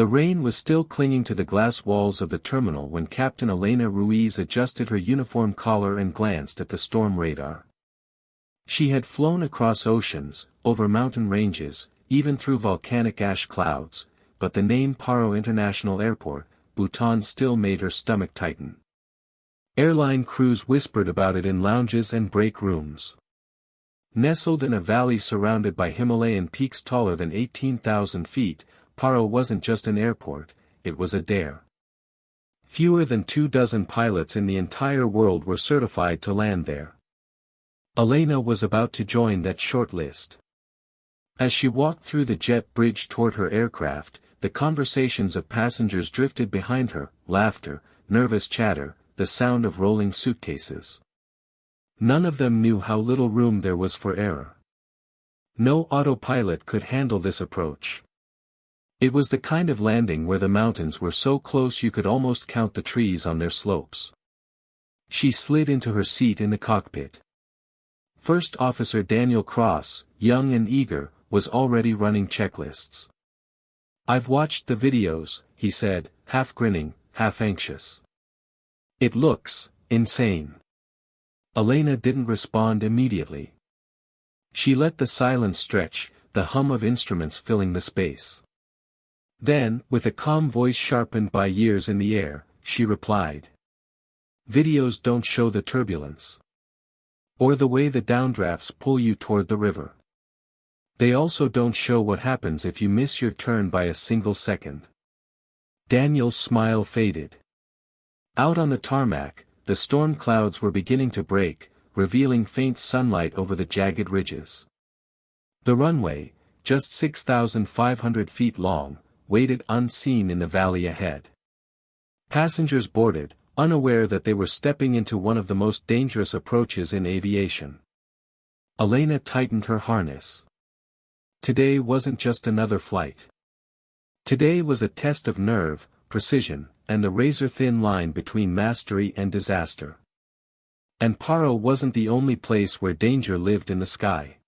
The rain was still clinging to the glass walls of the terminal when Captain Elena Ruiz adjusted her uniform collar and glanced at the storm radar. She had flown across oceans, over mountain ranges, even through volcanic ash clouds, but the name Paro International Airport, Bhutan still made her stomach tighten. Airline crews whispered about it in lounges and break rooms. Nestled in a valley surrounded by Himalayan peaks taller than 18,000 feet, Paro wasn't just an airport, it was a dare. Fewer than 24 pilots in the entire world were certified to land there. Elena was about to join that short list. As she walked through the jet bridge toward her aircraft, the conversations of passengers drifted behind her, laughter, nervous chatter, the sound of rolling suitcases. None of them knew how little room there was for error. No autopilot could handle this approach. It was the kind of landing where the mountains were so close you could almost count the trees on their slopes. She slid into her seat in the cockpit. First Officer Daniel Cross, young and eager, was already running checklists. "I've watched the videos," he said, half grinning, half anxious. "It looks insane." Elena didn't respond immediately. She let the silence stretch, the hum of instruments filling the space. Then, with a calm voice sharpened by years in the air, she replied. "Videos don't show the turbulence. Or the way the downdrafts pull you toward the river. They also don't show what happens if you miss your turn by a single second." Daniel's smile faded. Out on the tarmac, the storm clouds were beginning to break, revealing faint sunlight over the jagged ridges. The runway, just 6,500 feet long, waited unseen in the valley ahead. Passengers boarded, unaware that they were stepping into one of the most dangerous approaches in aviation. Elena tightened her harness. Today wasn't just another flight. Today was a test of nerve, precision, and the razor-thin line between mastery and disaster. And Paro wasn't the only place where danger lived in the sky.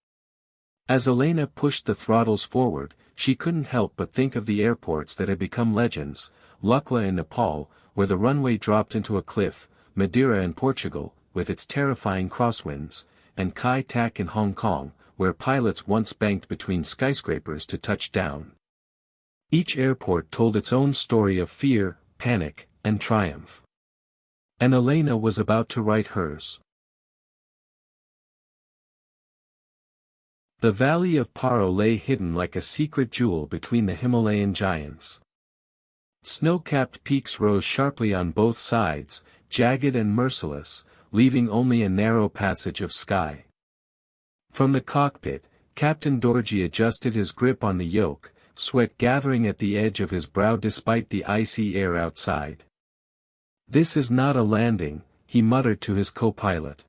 As Elena pushed the throttles forward, she couldn't help but think of the airports that had become legends, Lukla in Nepal, where the runway dropped into a cliff, Madeira in Portugal, with its terrifying crosswinds, and Kai Tak in Hong Kong, where pilots once banked between skyscrapers to touch down. Each airport told its own story of fear, panic, and triumph. And Elena was about to write hers. The valley of Paro lay hidden like a secret jewel between the Himalayan giants. Snow-capped peaks rose sharply on both sides, jagged and merciless, leaving only a narrow passage of sky. From the cockpit, Captain Dorji adjusted his grip on the yoke, sweat gathering at the edge of his brow despite the icy air outside. "This is not a landing," he muttered to his co-pilot.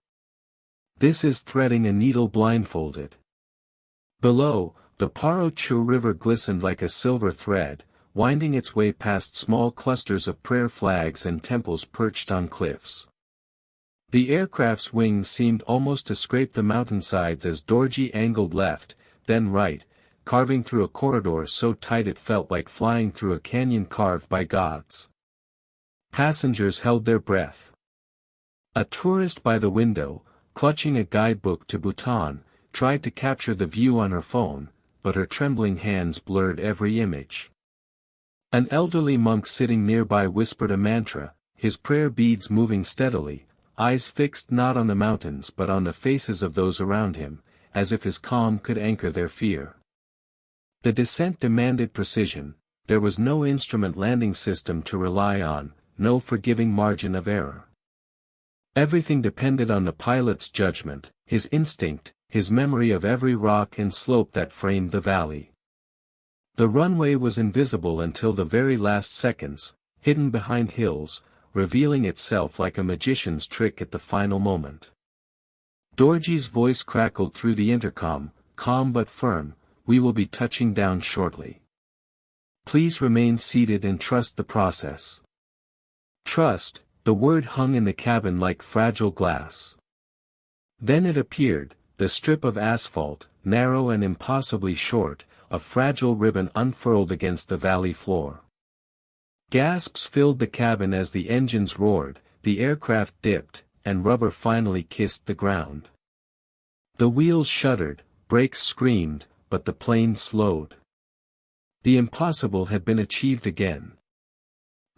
"This is threading a needle blindfolded." Below, the Paro Chu River glistened like a silver thread, winding its way past small clusters of prayer flags and temples perched on cliffs. The aircraft's wings seemed almost to scrape the mountainsides as Dorji angled left, then right, carving through a corridor so tight it felt like flying through a canyon carved by gods. Passengers held their breath. A tourist by the window, clutching a guidebook to Bhutan, tried to capture the view on her phone, but her trembling hands blurred every image. An elderly monk sitting nearby whispered a mantra, his prayer beads moving steadily, eyes fixed not on the mountains but on the faces of those around him, as if his calm could anchor their fear. The descent demanded precision, there was no instrument landing system to rely on, no forgiving margin of error. Everything depended on the pilot's judgment, his instinct, his memory of every rock and slope that framed the valley. The runway was invisible until the very last seconds, hidden behind hills, revealing itself like a magician's trick at the final moment. Dorji's voice crackled through the intercom, calm but firm, "We will be touching down shortly. Please remain seated and trust the process." Trust, the word hung in the cabin like fragile glass. Then it appeared, the strip of asphalt, narrow and impossibly short, a fragile ribbon unfurled against the valley floor. Gasps filled the cabin as the engines roared, the aircraft dipped, and rubber finally kissed the ground. The wheels shuddered, brakes screamed, but the plane slowed. The impossible had been achieved again.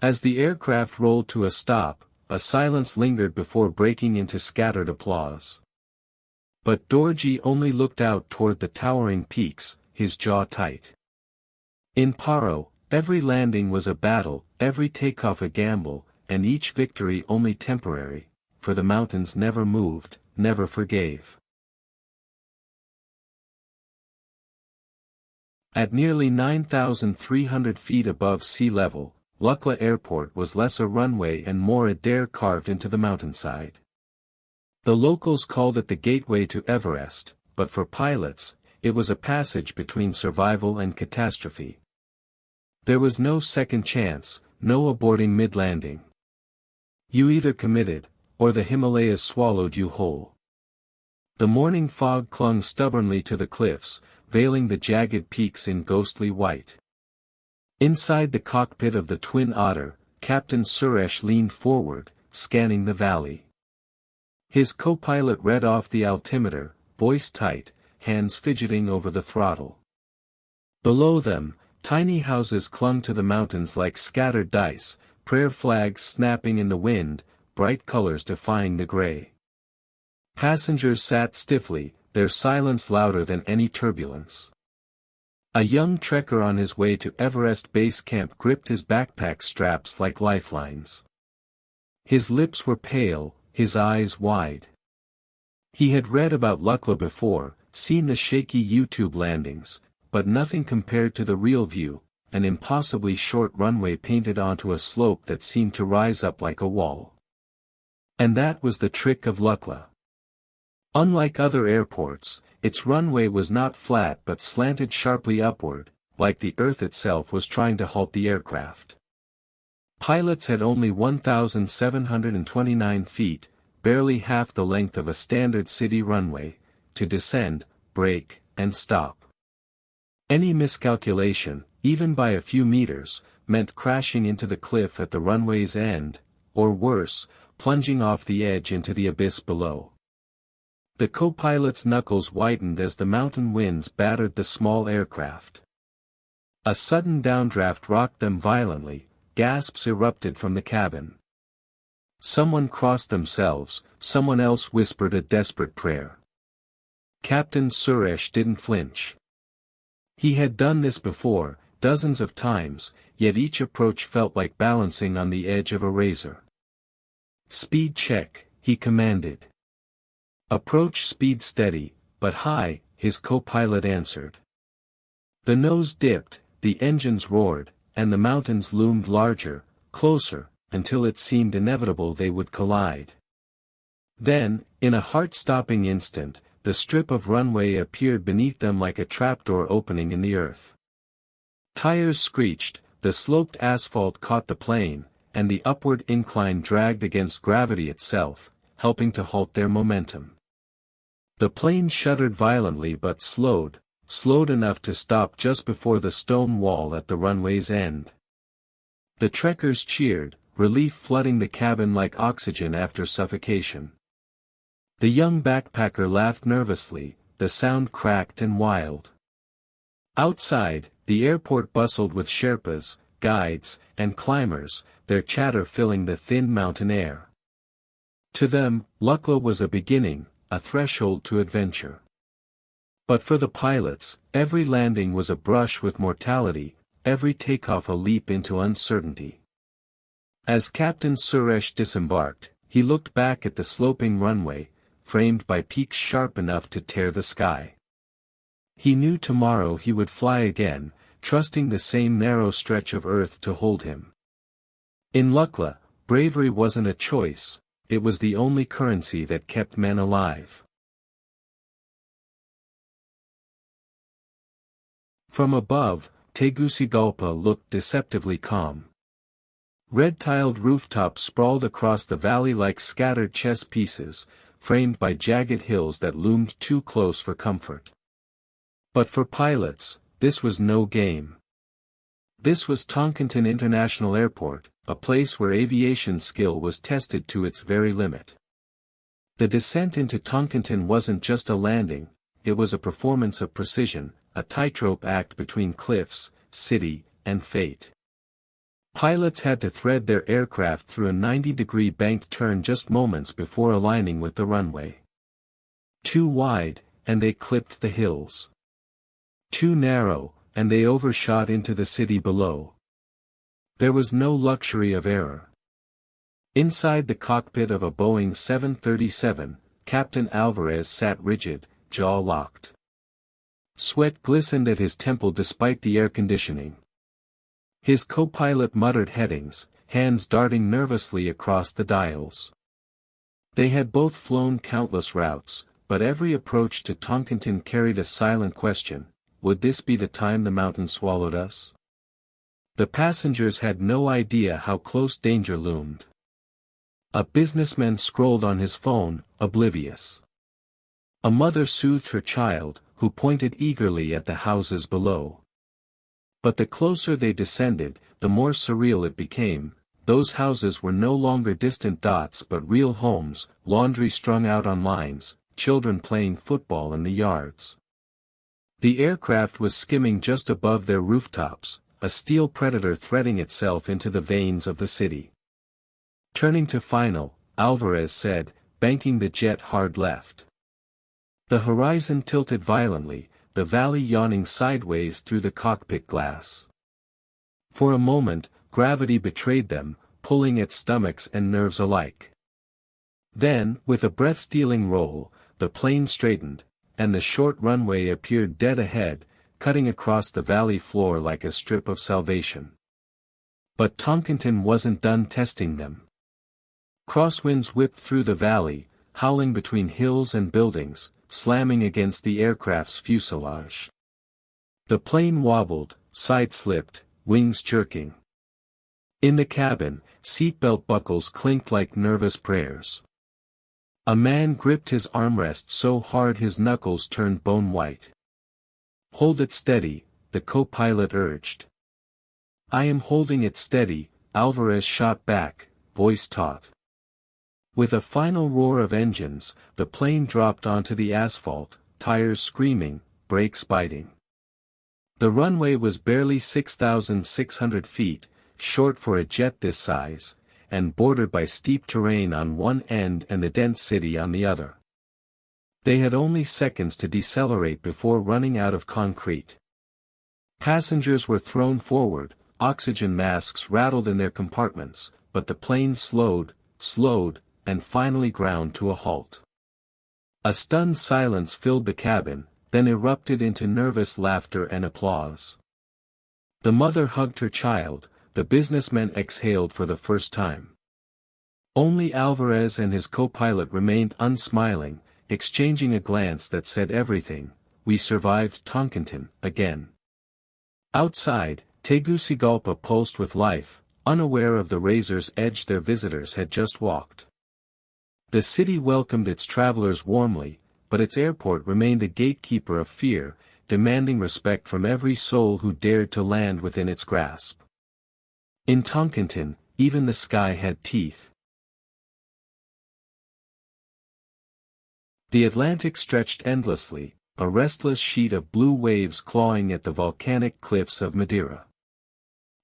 As the aircraft rolled to a stop, a silence lingered before breaking into scattered applause. But Dorji only looked out toward the towering peaks, his jaw tight. In Paro, every landing was a battle, every takeoff a gamble, and each victory only temporary, for the mountains never moved, never forgave. At nearly 9,300 feet above sea level, Lukla Airport was less a runway and more a dare carved into the mountainside. The locals called it the gateway to Everest, but for pilots, it was a passage between survival and catastrophe. There was no second chance, no aborting mid-landing. You either committed, or the Himalayas swallowed you whole. The morning fog clung stubbornly to the cliffs, veiling the jagged peaks in ghostly white. Inside the cockpit of the Twin Otter, Captain Suresh leaned forward, scanning the valley. His co-pilot read off the altimeter, voice tight, hands fidgeting over the throttle. Below them, tiny houses clung to the mountains like scattered dice, prayer flags snapping in the wind, bright colors defying the gray. Passengers sat stiffly, their silence louder than any turbulence. A young trekker on his way to Everest Base Camp gripped his backpack straps like lifelines. His lips were pale, his eyes wide. He had read about Lukla before, seen the shaky YouTube landings, but nothing compared to the real view, an impossibly short runway painted onto a slope that seemed to rise up like a wall. And that was the trick of Lukla. Unlike other airports, its runway was not flat but slanted sharply upward, like the earth itself was trying to halt the aircraft. Pilots had only 1,729 feet, barely half the length of a standard city runway, to descend, brake, and stop. Any miscalculation, even by a few meters, meant crashing into the cliff at the runway's end, or worse, plunging off the edge into the abyss below. The co-pilot's knuckles whitened as the mountain winds battered the small aircraft. A sudden downdraft rocked them violently, gasps erupted from the cabin. Someone crossed themselves, someone else whispered a desperate prayer. Captain Suresh didn't flinch. He had done this before, dozens of times, yet each approach felt like balancing on the edge of a razor. "Speed check," he commanded. "Approach speed steady, but high," his co-pilot answered. The nose dipped, the engines roared, and the mountains loomed larger, closer, until it seemed inevitable they would collide. Then, in a heart-stopping instant, the strip of runway appeared beneath them like a trapdoor opening in the earth. Tires screeched, the sloped asphalt caught the plane, and the upward incline dragged against gravity itself, helping to halt their momentum. The plane shuddered violently but slowed enough to stop just before the stone wall at the runway's end. The trekkers cheered, relief flooding the cabin like oxygen after suffocation. The young backpacker laughed nervously, the sound cracked and wild. Outside, the airport bustled with Sherpas, guides, and climbers, their chatter filling the thin mountain air. To them, Lukla was a beginning, a threshold to adventure. But for the pilots, every landing was a brush with mortality, every takeoff a leap into uncertainty. As Captain Suresh disembarked, he looked back at the sloping runway, framed by peaks sharp enough to tear the sky. He knew tomorrow he would fly again, trusting the same narrow stretch of earth to hold him. In Lukla, bravery wasn't a choice, it was the only currency that kept men alive. From above, Tegucigalpa looked deceptively calm. Red-tiled rooftops sprawled across the valley like scattered chess pieces, framed by jagged hills that loomed too close for comfort. But for pilots, this was no game. This was Toncontin International Airport, a place where aviation skill was tested to its very limit. The descent into Toncontin wasn't just a landing, it was a performance of precision, a tightrope act between cliffs, city, and fate. Pilots had to thread their aircraft through a 90-degree banked turn just moments before aligning with the runway. Too wide, and they clipped the hills. Too narrow, and they overshot into the city below. There was no luxury of error. Inside the cockpit of a Boeing 737, Captain Alvarez sat rigid, jaw locked. Sweat glistened at his temple despite the air conditioning. His co-pilot muttered headings, hands darting nervously across the dials. They had both flown countless routes, but every approach to Toncontin carried a silent question: would this be the time the mountain swallowed us? The passengers had no idea how close danger loomed. A businessman scrolled on his phone, oblivious. A mother soothed her child, who pointed eagerly at the houses below. But the closer they descended, the more surreal it became. Those houses were no longer distant dots but real homes, laundry strung out on lines, children playing football in the yards. The aircraft was skimming just above their rooftops, a steel predator threading itself into the veins of the city. Turning to final, Alvarez said, banking the jet hard left. The horizon tilted violently, the valley yawning sideways through the cockpit glass. For a moment, gravity betrayed them, pulling at stomachs and nerves alike. Then, with a breath-stealing roll, the plane straightened, and the short runway appeared dead ahead, cutting across the valley floor like a strip of salvation. But Toncontin wasn't done testing them. Crosswinds whipped through the valley, howling between hills and buildings, slamming against the aircraft's fuselage. The plane wobbled, side-slipped, wings jerking. In the cabin, seatbelt buckles clinked like nervous prayers. A man gripped his armrest so hard his knuckles turned bone white. "Hold it steady," the co-pilot urged. "I am holding it steady," Alvarez shot back, voice taut. With a final roar of engines, the plane dropped onto the asphalt, tires screaming, brakes biting. The runway was barely 6,600 feet, short for a jet this size, and bordered by steep terrain on one end and the dense city on the other. They had only seconds to decelerate before running out of concrete. Passengers were thrown forward, oxygen masks rattled in their compartments, but the plane slowed, and finally ground to a halt. A stunned silence filled the cabin, then erupted into nervous laughter and applause. The mother hugged her child, the businessman exhaled for the first time. Only Alvarez and his co-pilot remained unsmiling, exchanging a glance that said everything: we survived Toncontin again. Outside, Tegucigalpa pulsed with life, unaware of the razor's edge their visitors had just walked. The city welcomed its travelers warmly, but its airport remained a gatekeeper of fear, demanding respect from every soul who dared to land within its grasp. In Toncontin, even the sky had teeth. The Atlantic stretched endlessly, a restless sheet of blue waves clawing at the volcanic cliffs of Madeira.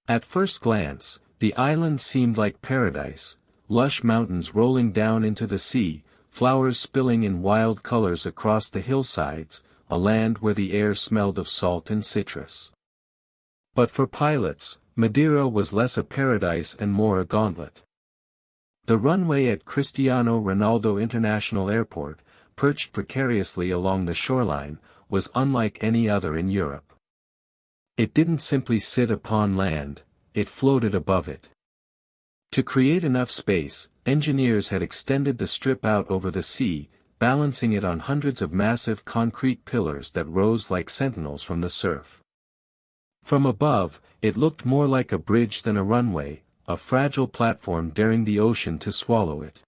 At first glance, the island seemed like paradise, lush mountains rolling down into the sea, flowers spilling in wild colors across the hillsides, a land where the air smelled of salt and citrus. But for pilots, Madeira was less a paradise and more a gauntlet. The runway at Cristiano Ronaldo International Airport, perched precariously along the shoreline, was unlike any other in Europe. It didn't simply sit upon land, it floated above it. To create enough space, engineers had extended the strip out over the sea, balancing it on hundreds of massive concrete pillars that rose like sentinels from the surf. From above, it looked more like a bridge than a runway, a fragile platform daring the ocean to swallow it.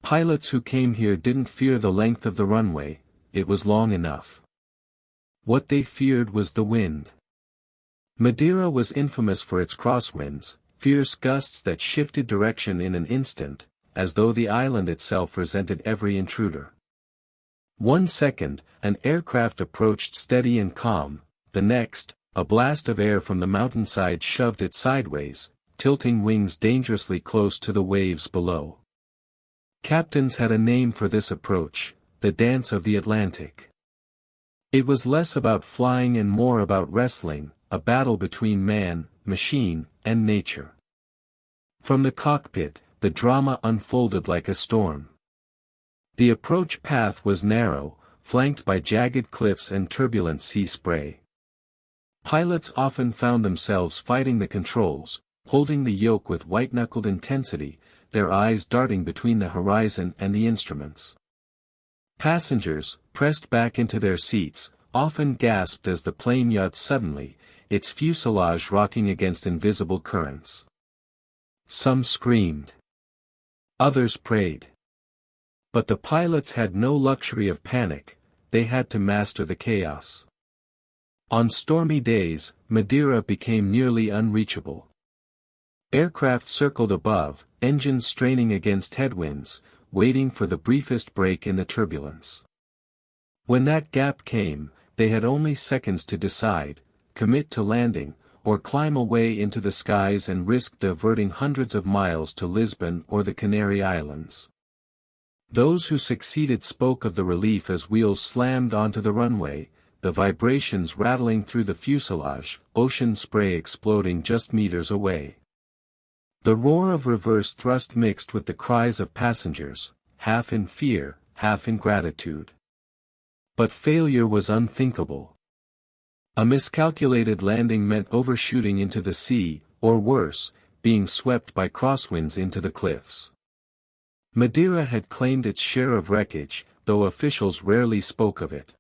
Pilots who came here didn't fear the length of the runway, it was long enough. What they feared was the wind. Madeira was infamous for its crosswinds, fierce gusts that shifted direction in an instant, as though the island itself resented every intruder. 1 second, an aircraft approached steady and calm, the next, a blast of air from the mountainside shoved it sideways, tilting wings dangerously close to the waves below. Captains had a name for this approach, the dance of the Atlantic. It was less about flying and more about wrestling, a battle between man, machine, and nature. From the cockpit, the drama unfolded like a storm. The approach path was narrow, flanked by jagged cliffs and turbulent sea spray. Pilots often found themselves fighting the controls, holding the yoke with white-knuckled intensity, their eyes darting between the horizon and the instruments. Passengers, pressed back into their seats, often gasped as the plane yawned suddenly, its fuselage rocking against invisible currents. Some screamed. Others prayed. But the pilots had no luxury of panic, they had to master the chaos. On stormy days, Madeira became nearly unreachable. Aircraft circled above, engines straining against headwinds, waiting for the briefest break in the turbulence. When that gap came, they had only seconds to decide, commit to landing, or climb away into the skies and risk diverting hundreds of miles to Lisbon or the Canary Islands. Those who succeeded spoke of the relief as wheels slammed onto the runway, the vibrations rattling through the fuselage, ocean spray exploding just meters away. The roar of reverse thrust mixed with the cries of passengers, half in fear, half in gratitude. But failure was unthinkable. A miscalculated landing meant overshooting into the sea, or worse, being swept by crosswinds into the cliffs. Madeira had claimed its share of wreckage, though officials rarely spoke of it.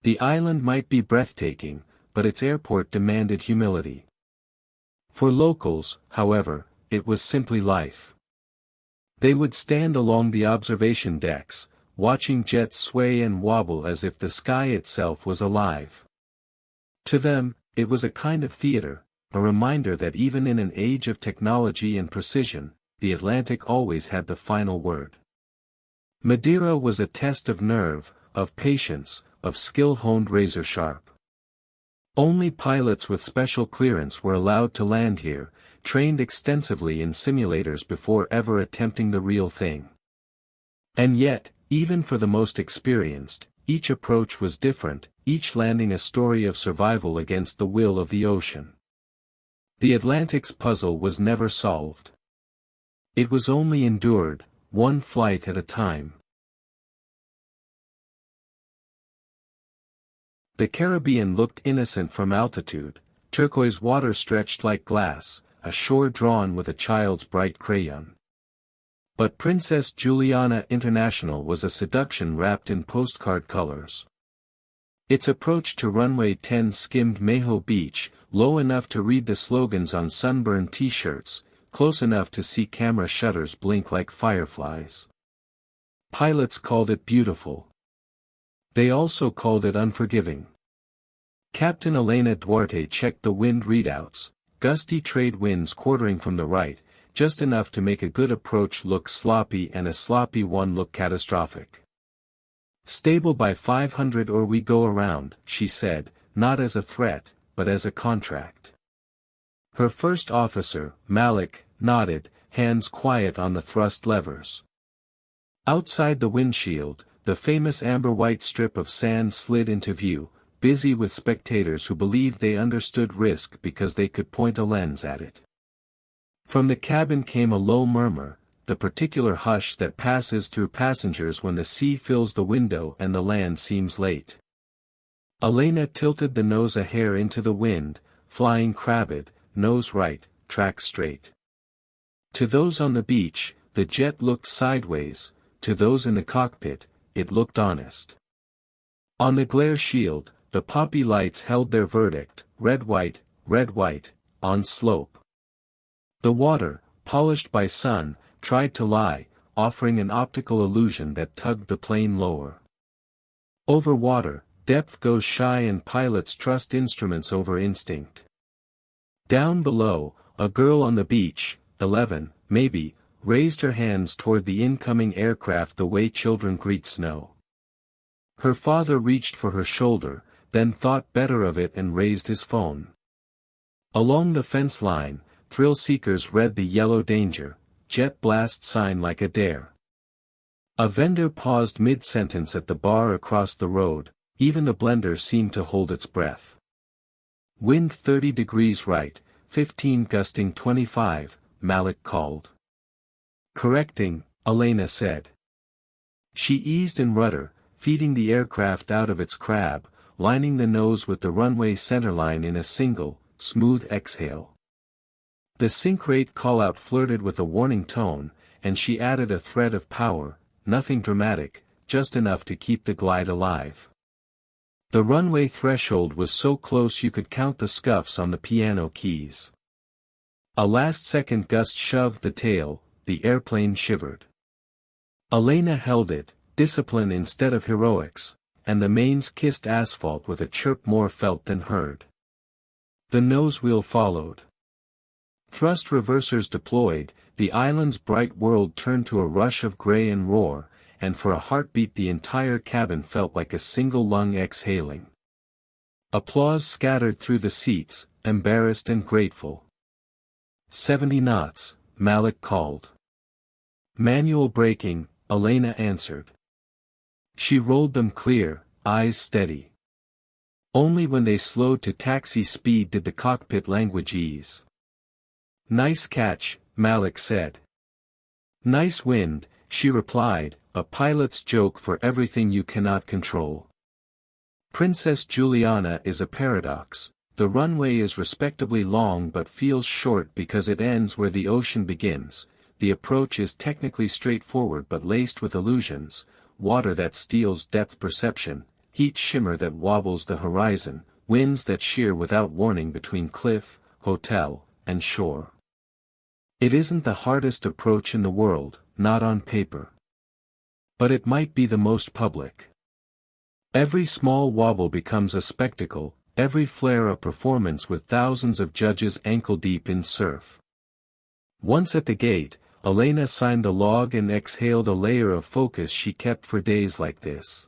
The island might be breathtaking, but its airport demanded humility. For locals, however, it was simply life. They would stand along the observation decks, watching jets sway and wobble as if the sky itself was alive. To them, it was a kind of theater, a reminder that even in an age of technology and precision, the Atlantic always had the final word. Madeira was a test of nerve, of patience, of skill honed razor sharp. Only pilots with special clearance were allowed to land here, trained extensively in simulators before ever attempting the real thing. And yet, even for the most experienced, each approach was different, each landing a story of survival against the will of the ocean. The Atlantic's puzzle was never solved. It was only endured, one flight at a time. The Caribbean looked innocent from altitude, turquoise water stretched like glass, a shore drawn with a child's bright crayon. But Princess Juliana International was a seduction wrapped in postcard colors. Its approach to runway 10 skimmed Maho Beach, low enough to read the slogans on sunburned t-shirts, close enough to see camera shutters blink like fireflies. Pilots called it beautiful. They also called it unforgiving. Captain Elena Duarte checked the wind readouts, gusty trade winds quartering from the right, just enough to make a good approach look sloppy and a sloppy one look catastrophic. Stable by 500 or we go around, she said, not as a threat, but as a contract. Her first officer, Malik, nodded, hands quiet on the thrust levers. Outside the windshield, the famous amber-white strip of sand slid into view, busy with spectators who believed they understood risk because they could point a lens at it. From the cabin came a low murmur, the particular hush that passes through passengers when the sea fills the window and the land seems late. Elena tilted the nose a hair into the wind, flying crabbed, nose right, track straight. To those on the beach, the jet looked sideways, to those in the cockpit, it looked honest. On the glare shield, the poppy lights held their verdict, red-white, on slope. The water, polished by sun, tried to lie, offering an optical illusion that tugged the plane lower. Over water, depth goes shy and pilots trust instruments over instinct. Down below, a girl on the beach, 11, maybe, raised her hands toward the incoming aircraft the way children greet snow. Her father reached for her shoulder, then thought better of it and raised his phone. Along the fence line, thrill seekers read the yellow danger, jet blast sign like a dare. A vendor paused mid-sentence at the bar across the road, even the blender seemed to hold its breath. Wind 30 degrees right, 15 gusting 25, Malik called. Correcting, Elena said. She eased in rudder, feeding the aircraft out of its crab, lining the nose with the runway centerline in a single, smooth exhale. The sync rate call-out flirted with a warning tone, and she added a thread of power, nothing dramatic, just enough to keep the glide alive. The runway threshold was so close you could count the scuffs on the piano keys. A last-second gust shoved the tail, the airplane shivered. Elena held it, discipline instead of heroics, and the mains kissed asphalt with a chirp more felt than heard. The nose wheel followed. Thrust reversers deployed, the island's bright world turned to a rush of gray and roar, and for a heartbeat the entire cabin felt like a single lung exhaling. Applause scattered through the seats, embarrassed and grateful. 70 knots, Malik called. Manual braking, Elena answered. She rolled them clear, eyes steady. Only when they slowed to taxi speed did the cockpit language ease. Nice catch, Malik said. Nice wind, she replied, a pilot's joke for everything you cannot control. Princess Juliana is a paradox. The runway is respectably long but feels short because it ends where the ocean begins. The approach is technically straightforward but laced with illusions, water that steals depth perception, heat shimmer that wobbles the horizon, winds that shear without warning between cliff, hotel, and shore. It isn't the hardest approach in the world, not on paper. But it might be the most public. Every small wobble becomes a spectacle, every flare a performance with thousands of judges ankle-deep in surf. Once at the gate, Elena signed the log and exhaled a layer of focus she kept for days like this.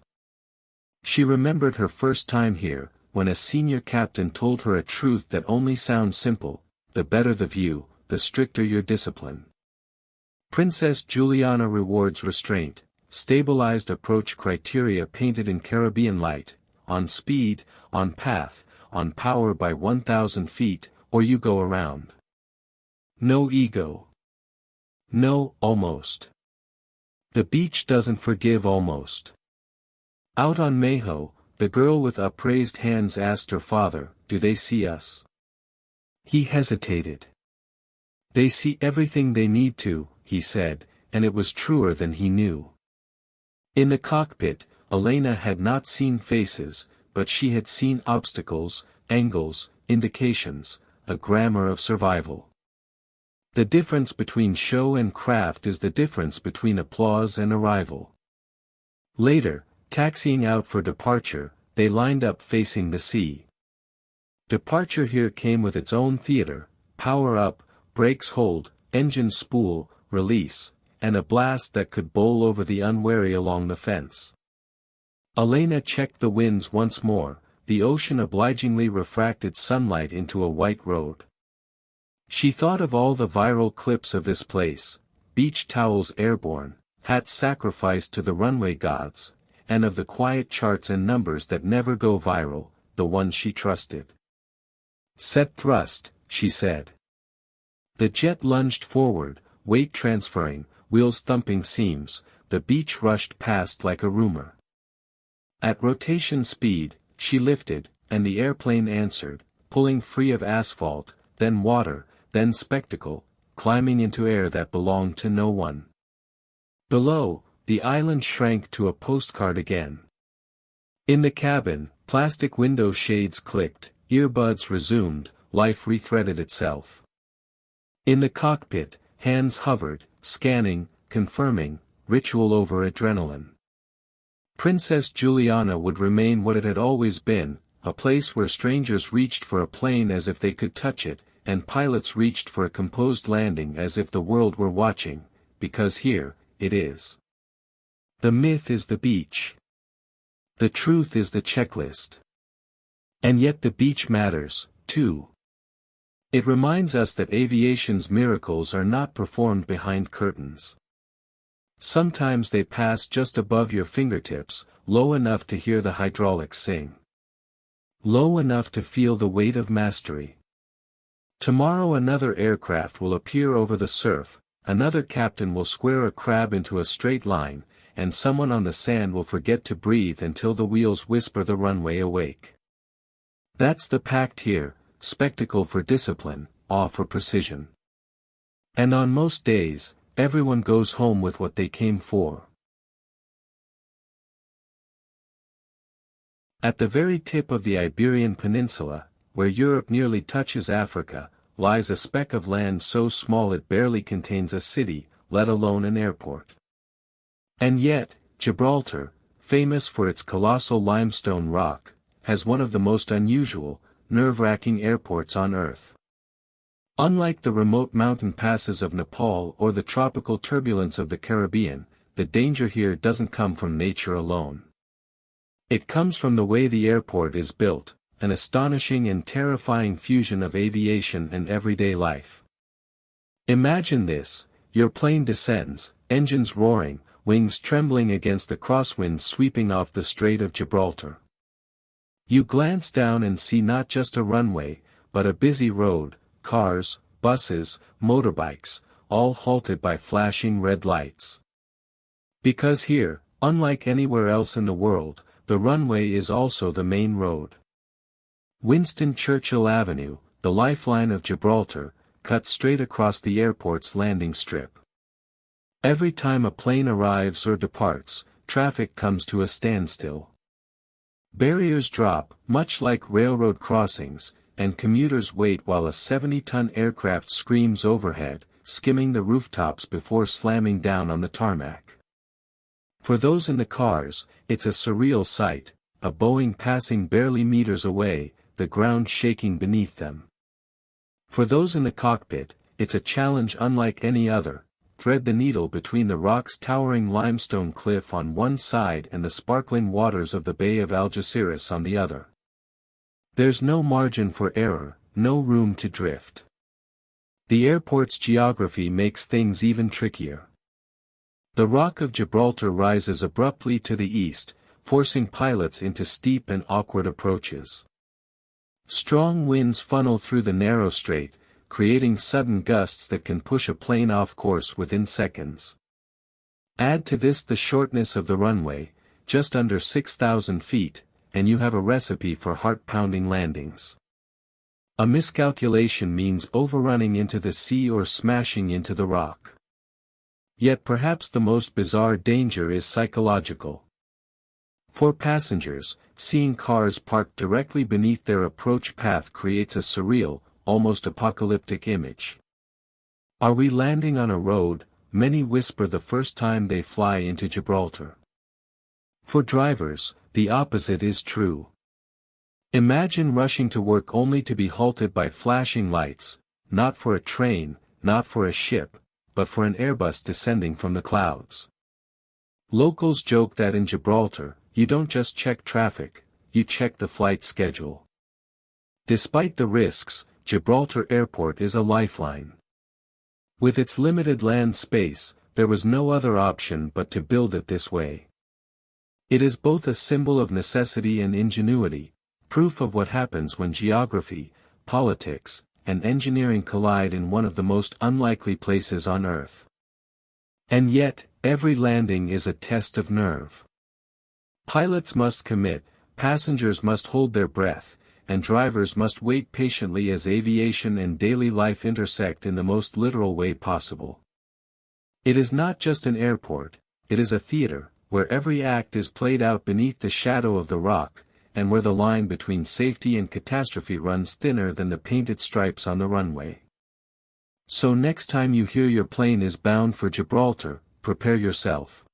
She remembered her first time here, when a senior captain told her a truth that only sounds simple: the better the view, the stricter your discipline. Princess Juliana rewards restraint, stabilized approach criteria painted in Caribbean light, on speed, on path, on power by 1,000 feet, or you go around. No ego. No, almost. The beach doesn't forgive almost. Out on Maho, the girl with upraised hands asked her father, "Do they see us?" He hesitated. "They see everything they need to," he said, and it was truer than he knew. In the cockpit, Elena had not seen faces, but she had seen obstacles, angles, indications, a grammar of survival. The difference between show and craft is the difference between applause and arrival. Later, taxiing out for departure, they lined up facing the sea. Departure here came with its own theater: power up, brakes hold, engine spool, release, and a blast that could bowl over the unwary along the fence. Elena checked the winds once more. The ocean obligingly refracted sunlight into a white road. She thought of all the viral clips of this place, beach towels airborne, hats sacrificed to the runway gods, and of the quiet charts and numbers that never go viral, the ones she trusted. Set thrust, she said. The jet lunged forward, weight transferring, wheels thumping seams. The beach rushed past like a rumor. At rotation speed, she lifted, and the airplane answered, pulling free of asphalt, then water, then spectacle, climbing into air that belonged to no one. Below, the island shrank to a postcard again. In the cabin, plastic window shades clicked, earbuds resumed, life rethreaded itself. In the cockpit, hands hovered, scanning, confirming, ritual over adrenaline. Princess Juliana would remain what it had always been, a place where strangers reached for a plane as if they could touch it, and pilots reached for a composed landing as if the world were watching, because here, it is. The myth is the beach. The truth is the checklist. And yet the beach matters, too. It reminds us that aviation's miracles are not performed behind curtains. Sometimes they pass just above your fingertips, low enough to hear the hydraulics sing. Low enough to feel the weight of mastery. Tomorrow another aircraft will appear over the surf, another captain will square a crab into a straight line, and someone on the sand will forget to breathe until the wheels whisper the runway awake. That's the pact here, spectacle for discipline, awe for precision. And on most days, everyone goes home with what they came for. At the very tip of the Iberian Peninsula, where Europe nearly touches Africa, lies a speck of land so small it barely contains a city, let alone an airport. And yet, Gibraltar, famous for its colossal limestone rock, has one of the most unusual, nerve-wracking airports on Earth. Unlike the remote mountain passes of Nepal or the tropical turbulence of the Caribbean, the danger here doesn't come from nature alone. It comes from the way the airport is built, an astonishing and terrifying fusion of aviation and everyday life. Imagine this: your plane descends, engines roaring, wings trembling against the crosswinds sweeping off the Strait of Gibraltar. You glance down and see not just a runway, but a busy road, cars, buses, motorbikes, all halted by flashing red lights. Because here, unlike anywhere else in the world, the runway is also the main road. Winston Churchill Avenue, the lifeline of Gibraltar, cuts straight across the airport's landing strip. Every time a plane arrives or departs, traffic comes to a standstill. Barriers drop, much like railroad crossings, and commuters wait while a 70-ton aircraft screams overhead, skimming the rooftops before slamming down on the tarmac. For those in the cars, it's a surreal sight, a Boeing passing barely meters away, the ground shaking beneath them. For those in the cockpit, it's a challenge unlike any other: thread the needle between the rock's towering limestone cliff on one side and the sparkling waters of the Bay of Algeciras on the other. There's no margin for error, no room to drift. The airport's geography makes things even trickier. The Rock of Gibraltar rises abruptly to the east, forcing pilots into steep and awkward approaches. Strong winds funnel through the narrow strait, creating sudden gusts that can push a plane off course within seconds. Add to this the shortness of the runway, just under 6,000 feet, and you have a recipe for heart-pounding landings. A miscalculation means overrunning into the sea or smashing into the rock. Yet perhaps the most bizarre danger is psychological. For passengers, seeing cars parked directly beneath their approach path creates a surreal, almost apocalyptic image. Are we landing on a road? Many whisper the first time they fly into Gibraltar. For drivers, the opposite is true. Imagine rushing to work only to be halted by flashing lights, not for a train, not for a ship, but for an Airbus descending from the clouds. Locals joke that in Gibraltar, you don't just check traffic, you check the flight schedule. Despite the risks, Gibraltar Airport is a lifeline. With its limited land space, there was no other option but to build it this way. It is both a symbol of necessity and ingenuity, proof of what happens when geography, politics, and engineering collide in one of the most unlikely places on Earth. And yet, every landing is a test of nerve. Pilots must commit, passengers must hold their breath, and drivers must wait patiently as aviation and daily life intersect in the most literal way possible. It is not just an airport, it is a theater, where every act is played out beneath the shadow of the rock, and where the line between safety and catastrophe runs thinner than the painted stripes on the runway. So next time you hear your plane is bound for Gibraltar, prepare yourself.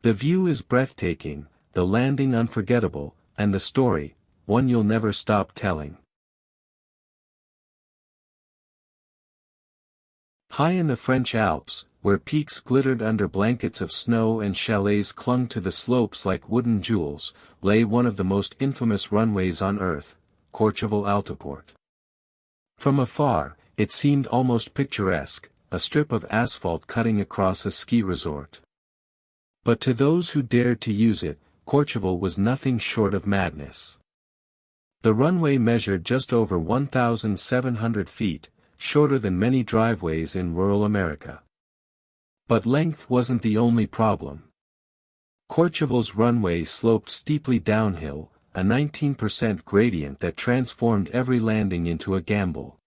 The view is breathtaking, the landing unforgettable, and the story, one you'll never stop telling. High in the French Alps, where peaks glittered under blankets of snow and chalets clung to the slopes like wooden jewels, lay one of the most infamous runways on Earth, Courchevel Altiport. From afar, it seemed almost picturesque, a strip of asphalt cutting across a ski resort. But to those who dared to use it, Courchevel was nothing short of madness. The runway measured just over 1,700 feet, shorter than many driveways in rural America. But length wasn't the only problem. Courchevel's runway sloped steeply downhill, a 19% gradient that transformed every landing into a gamble.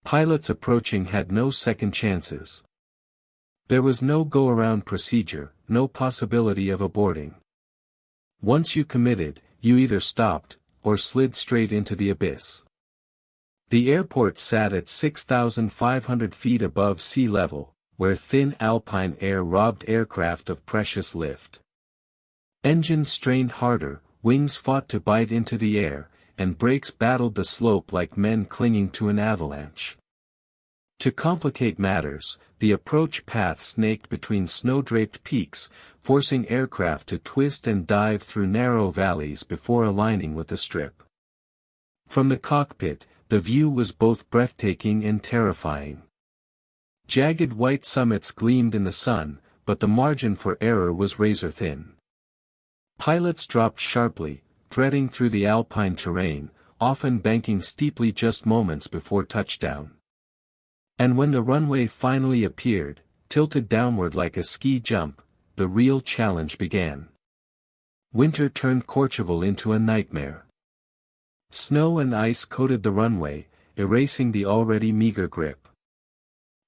Pilots approaching had no second chances. There was no go-around procedure, no possibility of aborting. Once you committed, you either stopped, or slid straight into the abyss. The airport sat at 6,500 feet above sea level, where thin alpine air robbed aircraft of precious lift. Engines strained harder, wings fought to bite into the air, and brakes battled the slope like men clinging to an avalanche. To complicate matters, the approach path snaked between snow-draped peaks, forcing aircraft to twist and dive through narrow valleys before aligning with the strip. From the cockpit, the view was both breathtaking and terrifying. Jagged white summits gleamed in the sun, but the margin for error was razor-thin. Pilots dropped sharply, threading through the alpine terrain, often banking steeply just moments before touchdown. And when the runway finally appeared, tilted downward like a ski jump, the real challenge began. Winter turned Courchevel into a nightmare. Snow and ice coated the runway, erasing the already meager grip.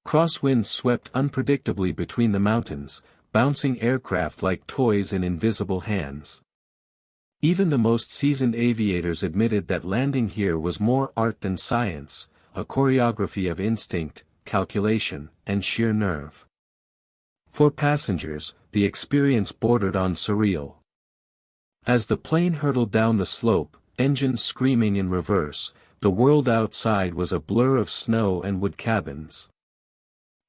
Crosswinds swept unpredictably between the mountains, bouncing aircraft like toys in invisible hands. Even the most seasoned aviators admitted that landing here was more art than science, a choreography of instinct, calculation, and sheer nerve. For passengers, the experience bordered on surreal. As the plane hurtled down the slope, engines screaming in reverse, the world outside was a blur of snow and wood cabins.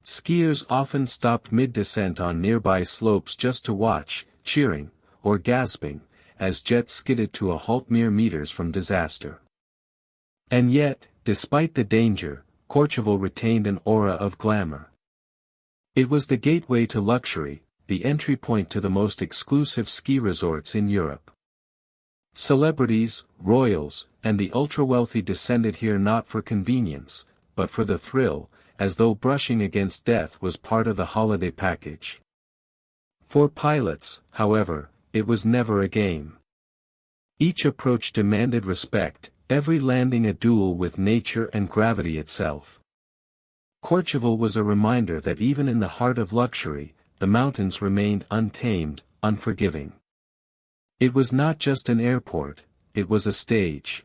Skiers often stopped mid-descent on nearby slopes just to watch, cheering, or gasping, as jets skidded to a halt mere meters from disaster. And yet, despite the danger, Courchevel retained an aura of glamour. It was the gateway to luxury, the entry point to the most exclusive ski resorts in Europe. Celebrities, royals, and the ultra-wealthy descended here not for convenience, but for the thrill, as though brushing against death was part of the holiday package. For pilots, however, it was never a game. Each approach demanded respect, every landing a duel with nature and gravity itself. Courchevel was a reminder that even in the heart of luxury, the mountains remained untamed, unforgiving. It was not just an airport, it was a stage.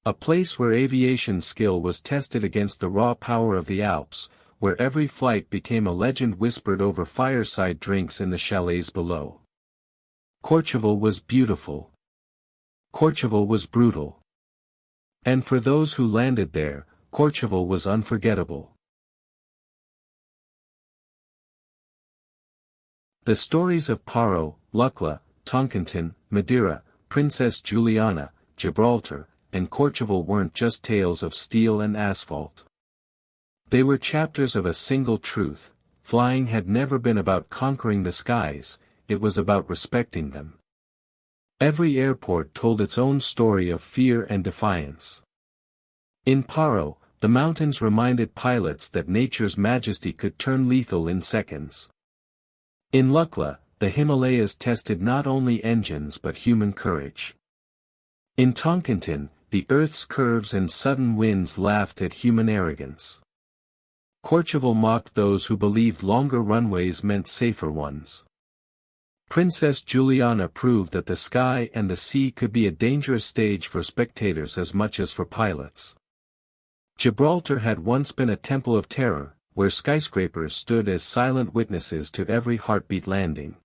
A place where aviation skill was tested against the raw power of the Alps, where every flight became a legend whispered over fireside drinks in the chalets below. Courchevel was beautiful. Courchevel was brutal. And for those who landed there, Courchevel was unforgettable. The stories of Paro, Lukla, Toncontin, Madeira, Princess Juliana, Gibraltar, and Courchevel weren't just tales of steel and asphalt. They were chapters of a single truth: flying had never been about conquering the skies, it was about respecting them. Every airport told its own story of fear and defiance. In Paro, the mountains reminded pilots that nature's majesty could turn lethal in seconds. In Lukla, the Himalayas tested not only engines but human courage. In Toncontin, the Earth's curves and sudden winds laughed at human arrogance. Courchevel mocked those who believed longer runways meant safer ones. Princess Juliana proved that the sky and the sea could be a dangerous stage for spectators as much as for pilots. Gibraltar had once been a temple of terror, where skyscrapers stood as silent witnesses to every heartbeat landing.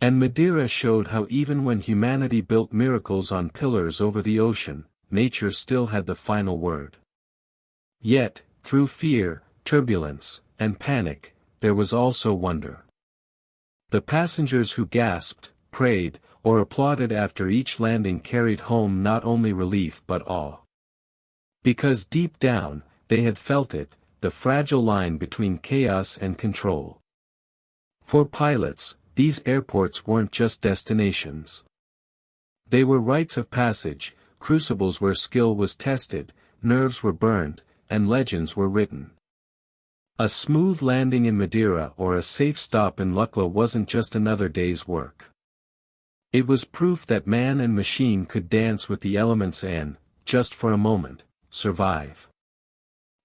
And Madeira showed how even when humanity built miracles on pillars over the ocean, nature still had the final word. Yet, through fear, turbulence, and panic, there was also wonder. The passengers who gasped, prayed, or applauded after each landing carried home not only relief but awe. Because deep down, they had felt it, the fragile line between chaos and control. For pilots, these airports weren't just destinations. They were rites of passage, crucibles where skill was tested, nerves were burned, and legends were written. A smooth landing in Madeira or a safe stop in Lukla wasn't just another day's work. It was proof that man and machine could dance with the elements and, just for a moment, survive.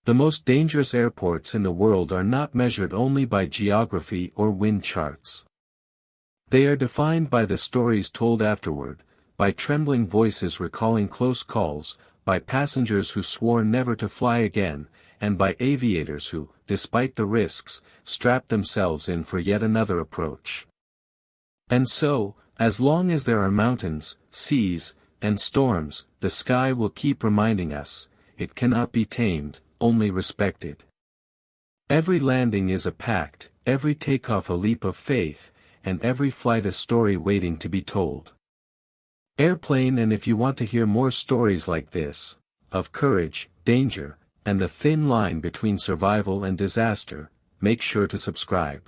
The most dangerous airports in the world are not measured only by geography or wind charts. They are defined by the stories told afterward, by trembling voices recalling close calls, by passengers who swore never to fly again, and by aviators who, despite the risks, strapped themselves in for yet another approach. And so, as long as there are mountains, seas, and storms, the sky will keep reminding us, it cannot be tamed, only respected. Every landing is a pact, every takeoff a leap of faith, and every flight a story waiting to be told. Airplane. And if you want to hear more stories like this, of courage, danger, and the thin line between survival and disaster, make sure to subscribe.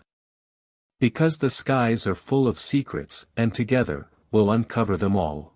Because the skies are full of secrets, and together, we'll uncover them all.